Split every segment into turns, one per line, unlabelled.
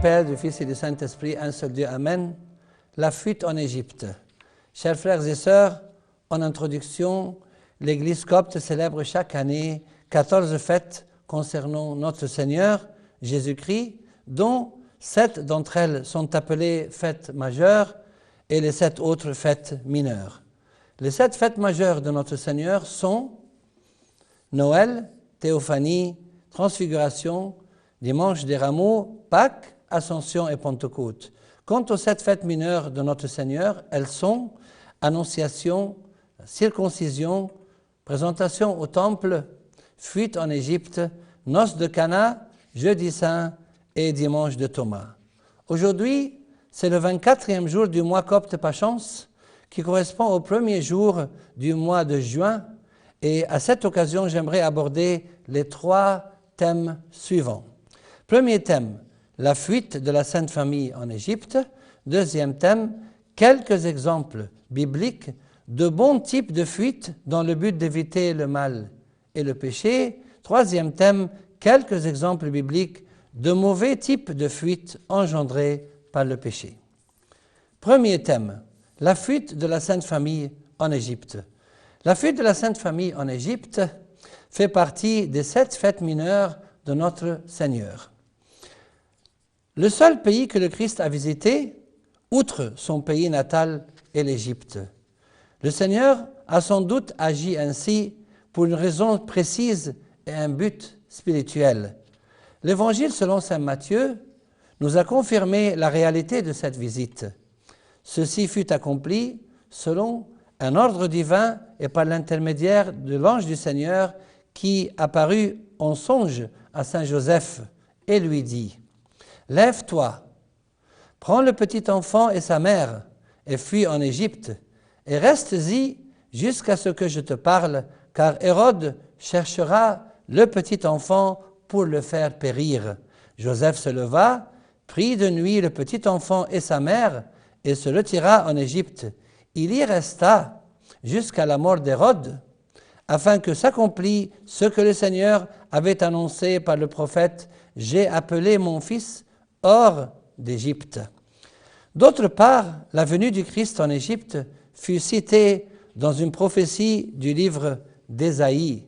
Père, du Fils et du Saint-Esprit, un seul Dieu, Amen. La fuite en Égypte. Chers frères et sœurs, en introduction, l'Église copte célèbre chaque année 14 fêtes concernant notre Seigneur, Jésus-Christ, dont 7 d'entre elles sont appelées fêtes majeures et les 7 autres fêtes mineures. Les 7 fêtes majeures de notre Seigneur sont Noël, Théophanie, Transfiguration, Dimanche des Rameaux, Pâques, Ascension et Pentecôte. Quant aux 7 fêtes mineures de notre Seigneur, elles sont Annonciation, Circoncision, Présentation au Temple, Fuite en Égypte, Noces de Cana, Jeudi Saint et Dimanche de Thomas. Aujourd'hui, c'est le 24e jour du mois copte Pachance, qui correspond au premier jour du mois de juin. Et à cette occasion, j'aimerais aborder les 3 thèmes suivants. Premier thème, la fuite de la Sainte Famille en Égypte. Deuxième thème, quelques exemples bibliques de bons types de fuite dans le but d'éviter le mal et le péché. Troisième thème, quelques exemples bibliques de mauvais types de fuite engendrés par le péché. Premier thème, la fuite de la Sainte Famille en Égypte. La fuite de la Sainte Famille en Égypte fait partie des 7 fêtes mineures de notre Seigneur. Le seul pays que le Christ a visité, outre son pays natal, est l'Égypte. Le Seigneur a sans doute agi ainsi pour une raison précise et un but spirituel. L'Évangile selon saint Matthieu nous a confirmé la réalité de cette visite. Ceci fut accompli selon un ordre divin et par l'intermédiaire de l'ange du Seigneur qui apparut en songe à saint Joseph et lui dit « Lève-toi, prends le petit enfant et sa mère et fuis en Égypte et reste-y jusqu'à ce que je te parle, car Hérode cherchera le petit enfant pour le faire périr. » Joseph se leva, prit de nuit le petit enfant et sa mère et se retira en Égypte. Il y resta jusqu'à la mort d'Hérode, afin que s'accomplît ce que le Seigneur avait annoncé par le prophète « J'ai appelé mon fils hors d'Égypte ». D'autre part, la venue du Christ en Égypte fut citée dans une prophétie du livre d'Ésaïe.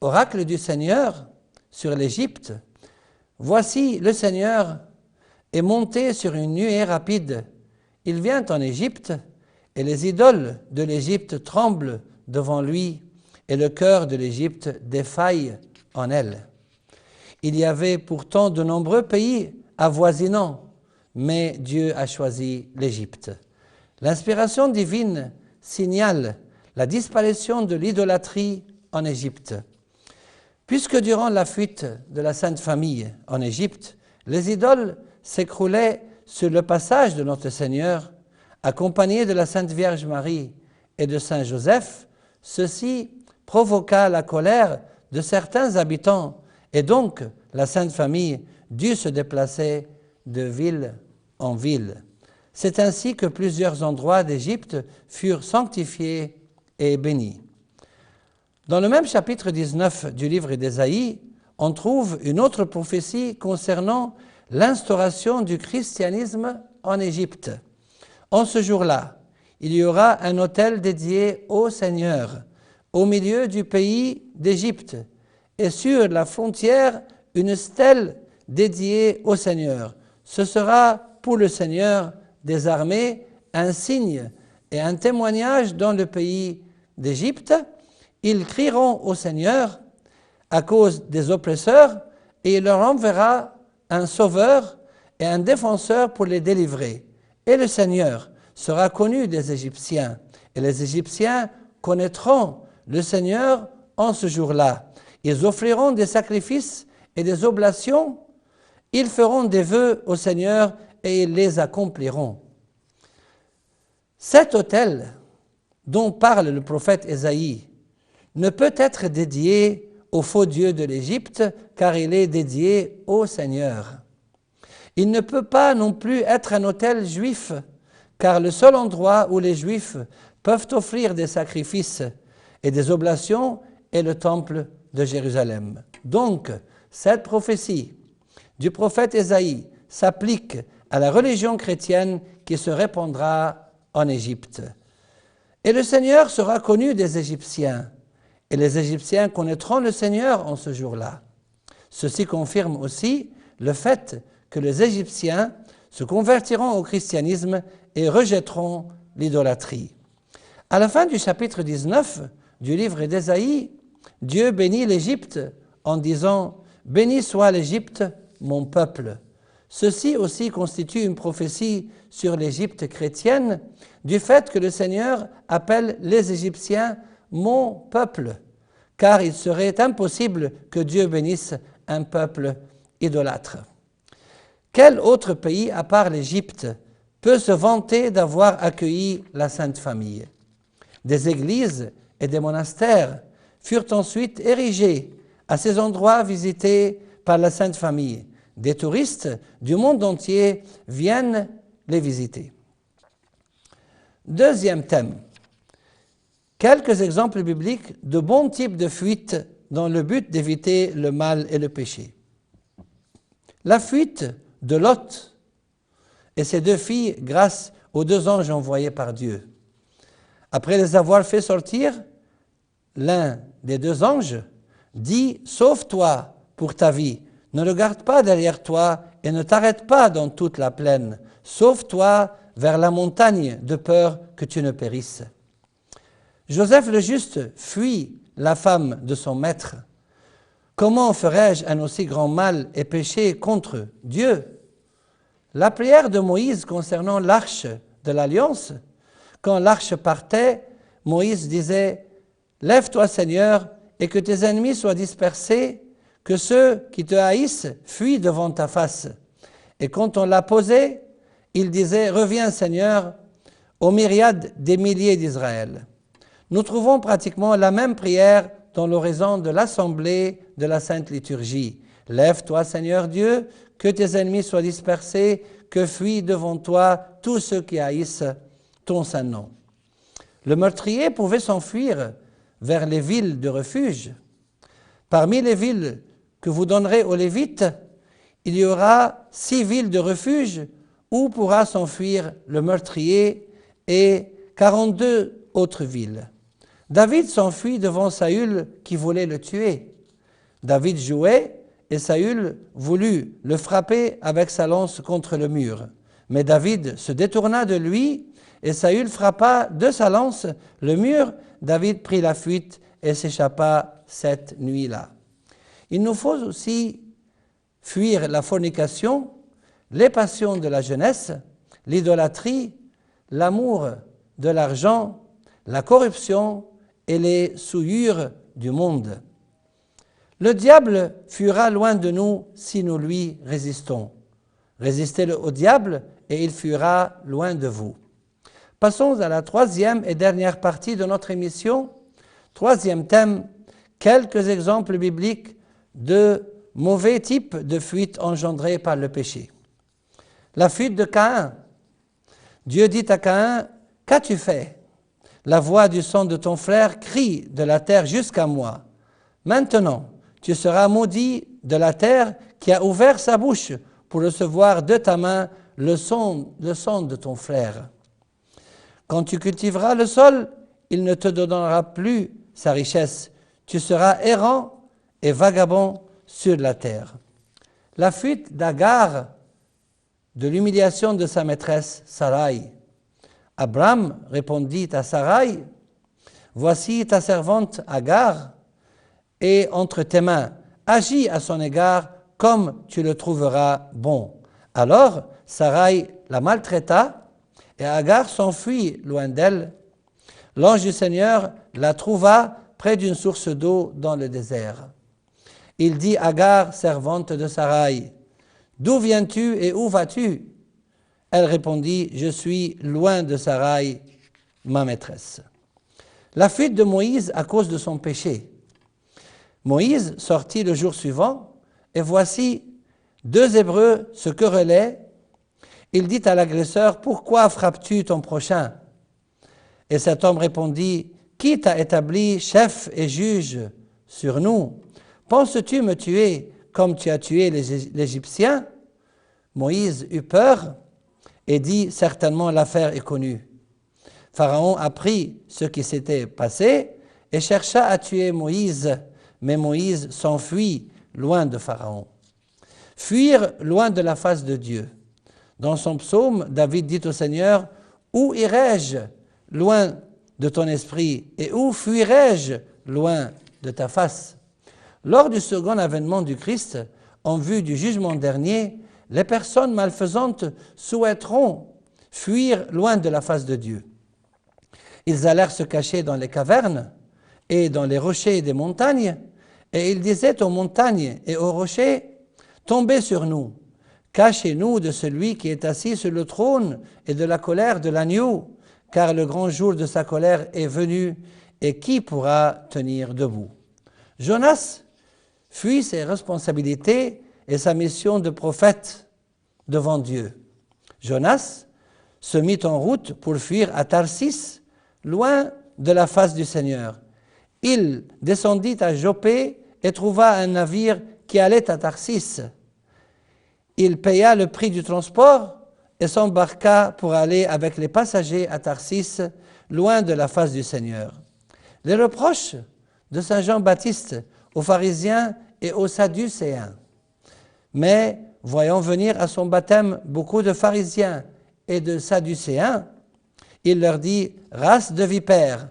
Oracle du Seigneur sur l'Égypte, voici le Seigneur est monté sur une nuée rapide. Il vient en Égypte et les idoles de l'Égypte tremblent devant lui et le cœur de l'Égypte défaille en elle. Il y avait pourtant de nombreux pays avoisinants, mais Dieu a choisi l'Égypte. L'inspiration divine signale la disparition de l'idolâtrie en Égypte. Puisque durant la fuite de la Sainte Famille en Égypte, les idoles s'écroulaient sur le passage de notre Seigneur, accompagné de la Sainte Vierge Marie et de Saint Joseph, ceci provoqua la colère de certains habitants et donc la Sainte Famille dut se déplacer de ville en ville. C'est ainsi que plusieurs endroits d'Égypte furent sanctifiés et bénis. Dans le même chapitre 19 du livre d'Ésaïe, on trouve une autre prophétie concernant l'instauration du christianisme en Égypte. En ce jour-là, il y aura un autel dédié au Seigneur, au milieu du pays d'Égypte, et sur la frontière, une stèle dédiée au Seigneur. Ce sera pour le Seigneur des armées un signe et un témoignage dans le pays d'Égypte. Ils crieront au Seigneur à cause des oppresseurs et il leur enverra un sauveur et un défenseur pour les délivrer. Et le Seigneur sera connu des Égyptiens et les Égyptiens connaîtront le Seigneur en ce jour-là. Ils offriront des sacrifices et des oblations, ils feront des vœux au Seigneur et ils les accompliront. Cet autel dont parle le prophète Ésaïe ne peut être dédié au faux Dieu de l'Égypte car il est dédié au Seigneur. Il ne peut pas non plus être un autel juif car le seul endroit où les Juifs peuvent offrir des sacrifices et des oblations est le temple de Jérusalem. Donc, cette prophétie du prophète Ésaïe s'applique à la religion chrétienne qui se répandra en Égypte. Et le Seigneur sera connu des Égyptiens, et les Égyptiens connaîtront le Seigneur en ce jour-là. Ceci confirme aussi le fait que les Égyptiens se convertiront au christianisme et rejetteront l'idolâtrie. À la fin du chapitre 19 du livre d'Ésaïe, Dieu bénit l'Égypte en disant « Béni soit l'Égypte, mon peuple ». Ceci aussi constitue une prophétie sur l'Égypte chrétienne du fait que le Seigneur appelle les Égyptiens « mon peuple », car il serait impossible que Dieu bénisse un peuple idolâtre. Quel autre pays, à part l'Égypte, peut se vanter d'avoir accueilli la Sainte Famille? Des églises et des monastères furent ensuite érigés à ces endroits visités par la Sainte Famille. Des touristes du monde entier viennent les visiter. Deuxième thème, quelques exemples bibliques de bons types de fuites dans le but d'éviter le mal et le péché. La fuite de Lot et ses deux filles grâce aux deux anges envoyés par Dieu. Après les avoir fait sortir, l'un des deux anges dit « Sauve-toi pour ta vie, ne regarde pas derrière toi et ne t'arrête pas dans toute la plaine. Sauve-toi vers la montagne de peur que tu ne périsses. » Joseph le Juste fuit la femme de son maître. Comment ferais-je un aussi grand mal et péché contre Dieu? La prière de Moïse concernant l'arche de l'Alliance, quand l'arche partait, Moïse disait « Lève-toi Seigneur, et que tes ennemis soient dispersés, que ceux qui te haïssent fuient devant ta face. » Et quand on l'a posé, il disait « Reviens Seigneur, aux myriades des milliers d'Israël. » Nous trouvons pratiquement la même prière dans l'oraison de l'assemblée de la Sainte Liturgie. « Lève-toi Seigneur Dieu, que tes ennemis soient dispersés, que fuient devant toi tous ceux qui haïssent ton saint nom. » Le meurtrier pouvait s'enfuir vers les villes de refuge. Parmi les villes que vous donnerez aux Lévites, il y aura 6 villes de refuge où pourra s'enfuir le meurtrier et 42 autres villes. David s'enfuit devant Saül qui voulait le tuer. David jouait et Saül voulut le frapper avec sa lance contre le mur. Mais David se détourna de lui et Saül frappa de sa lance le mur. David prit la fuite et s'échappa cette nuit-là. Il nous faut aussi fuir la fornication, les passions de la jeunesse, l'idolâtrie, l'amour de l'argent, la corruption et les souillures du monde. Le diable fuira loin de nous si nous lui résistons. Résistez au diable et il fuira loin de vous. Passons à la troisième et dernière partie de notre émission. Troisième thème, quelques exemples bibliques de mauvais types de fuites engendrées par le péché. La fuite de Caïn. Dieu dit à Caïn, « Qu'as-tu fait? La voix du sang de ton frère crie de la terre jusqu'à moi. Maintenant, tu seras maudit de la terre qui a ouvert sa bouche pour recevoir de ta main le sang de ton frère. Quand tu cultiveras le sol, il ne te donnera plus sa richesse. Tu seras errant et vagabond sur la terre. » La fuite d'Agar de l'humiliation de sa maîtresse Sarai. Abraham répondit à Sarai, « Voici ta servante Agar, et entre tes mains, agis à son égard comme tu le trouveras bon. » Alors Sarai la maltraita, et Agar s'enfuit loin d'elle. L'ange du Seigneur la trouva près d'une source d'eau dans le désert. Il dit à Agar, servante de Sarai, « D'où viens-tu et où vas-tu » Elle répondit, « Je suis loin de Sarai, ma maîtresse. » La fuite de Moïse à cause de son péché. Moïse sortit le jour suivant, et voici 2 Hébreux se querellaient. Il dit à l'agresseur, « Pourquoi frappes-tu ton prochain » Et cet homme répondit, « Qui t'a établi chef et juge sur nous? Penses-tu me tuer comme tu as tué les Égyptiens? Moïse eut peur et dit, certainement l'affaire est connue. Pharaon apprit ce qui s'était passé et chercha à tuer Moïse, mais Moïse s'enfuit loin de Pharaon. Fuir loin de la face de Dieu. Dans son psaume, David dit au Seigneur, « Où irai-je loin de ton esprit et où fuirai-je loin de ta face ?» Lors du second avènement du Christ, en vue du jugement dernier, les personnes malfaisantes souhaiteront fuir loin de la face de Dieu. Ils allèrent se cacher dans les cavernes et dans les rochers des montagnes, et ils disaient aux montagnes et aux rochers, « Tombez sur nous, cachez-nous de celui qui est assis sur le trône et de la colère de l'agneau, car le grand jour de sa colère est venu, et qui pourra tenir debout ?» Jonas fuit ses responsabilités et sa mission de prophète devant Dieu. Jonas se mit en route pour fuir à Tarsis, loin de la face du Seigneur. Il descendit à Joppé et trouva un navire qui allait à Tarsis. Il paya le prix du transport et s'embarqua pour aller avec les passagers à Tarsis, loin de la face du Seigneur. Les reproches de saint Jean-Baptiste aux pharisiens et aux sadducéens. Mais, voyant venir à son baptême beaucoup de pharisiens et de sadducéens, il leur dit, « Race de vipères,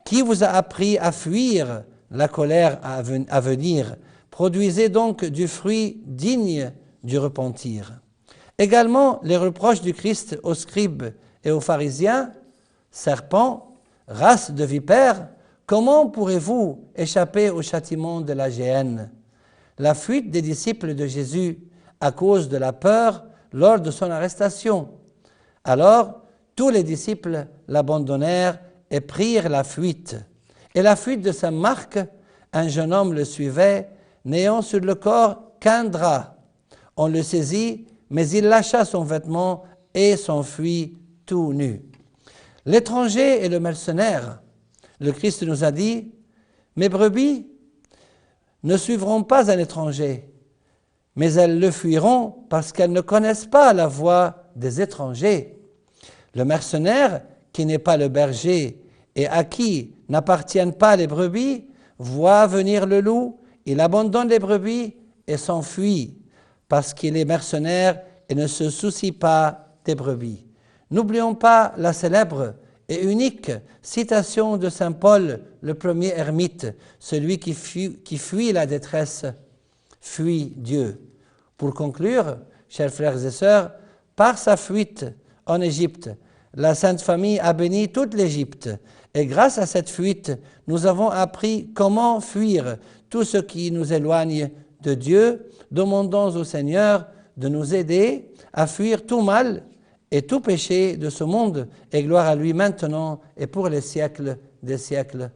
qui vous a appris à fuir la colère à venir? Produisez donc du fruit digne du repentir. » Également, les reproches du Christ aux scribes et aux pharisiens, « Serpents, race de vipères, comment pourrez-vous échapper au châtiment de la géhenne ?» La fuite des disciples de Jésus à cause de la peur lors de son arrestation. Alors, tous les disciples l'abandonnèrent et prirent la fuite. Et la fuite de Saint Marc, un jeune homme le suivait, n'ayant sur le corps qu'un drap. On le saisit, mais il lâcha son vêtement et s'enfuit tout nu. L'étranger et le mercenaire, le Christ nous a dit, « Mes brebis ne suivront pas un étranger, mais elles le fuiront parce qu'elles ne connaissent pas la voie des étrangers. » Le mercenaire, qui n'est pas le berger et à qui n'appartiennent pas les brebis, voit venir le loup, il abandonne les brebis et s'enfuit parce qu'il est mercenaire et ne se soucie pas des brebis. N'oublions pas la célèbre et unique citation de saint Paul, le premier ermite, celui qui fuit la détresse, fuit Dieu. Pour conclure, chers frères et sœurs, par sa fuite en Égypte, la Sainte Famille a béni toute l'Égypte. Et grâce à cette fuite, nous avons appris comment fuir tout ce qui nous éloigne de Dieu. Demandons au Seigneur de nous aider à fuir tout mal et tout péché de ce monde. Et gloire à lui maintenant et pour les siècles des siècles.